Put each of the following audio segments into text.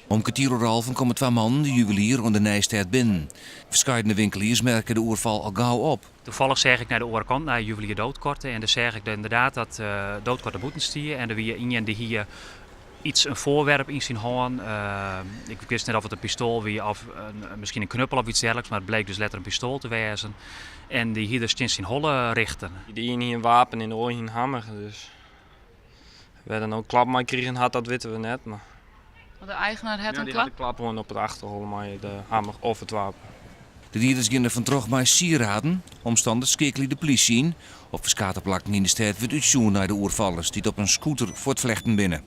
Om kwartier komen 2 mannen de juwelier onder Nijstad binnen. Verscheidene winkeliers merken de oorval al gauw op. Toevallig zeg ik naar de oorkant, naar juwelier Doodkorten. En dan zeg ik inderdaad dat Doodkorten boeten stieren. En er weer iemand die hier een voorwerp in zijn hand. Ik wist net of het een pistool was of misschien een knuppel of iets dergelijks. Maar het bleek dus letterlijk een pistool te wezen. En die hier dus in zijn holle richten. Die een hier een wapen in de oor een hammer. Dus we hadden ook klap mee kregen had, dat weten we net. Maar De eigenaar had een die klap? had de klap gewoon op het achterhol met de hammer of het wapen. De dierders gingen van terug bij sieraden. Omstanders skekelen de politie in. Op verskaterplakken in de stad wordt uitzoen naar de oorvallers die op een scooter voor het vlechten binnen.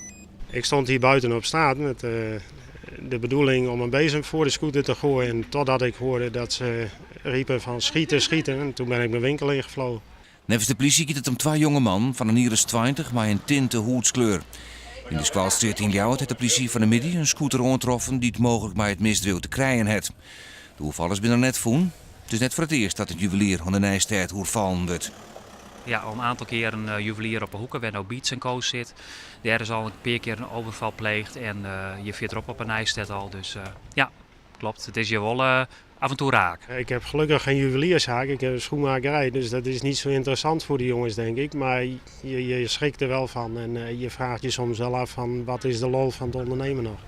Ik stond hier buiten op straat met de bedoeling om een bezem voor de scooter te gooien. Totdat ik hoorde dat ze riepen van schieten, schieten. En toen ben ik mijn winkel ingevlogen. Nevens de politie gaat het om 2 jonge mannen van een hier is 20 met een tinte hoedskleur. In de Squalstraat in Ljouwert heeft de politie van de middag een scooter aangetroffen die het mogelijk bij het misdrijf te krijgen heeft. De oorvallers zijn er net voen. Het is net voor het eerst dat het juwelier aan de Nijstad oorvallen wordt. Ja, al een aantal keer een juwelier op een hoeken waar nou Beats Co zit. Daar is al een paar keer een overval pleegd en je veert erop op een Nijstad al. Dus ja, klopt. Het is je wel af en toe raak. Ik heb gelukkig geen juwelierszaak, ik heb een schoenmakerij. Dus dat is niet zo interessant voor de jongens, denk ik. Maar je schrikt er wel van en je vraagt je soms wel af van wat is de lol van het ondernemen nog.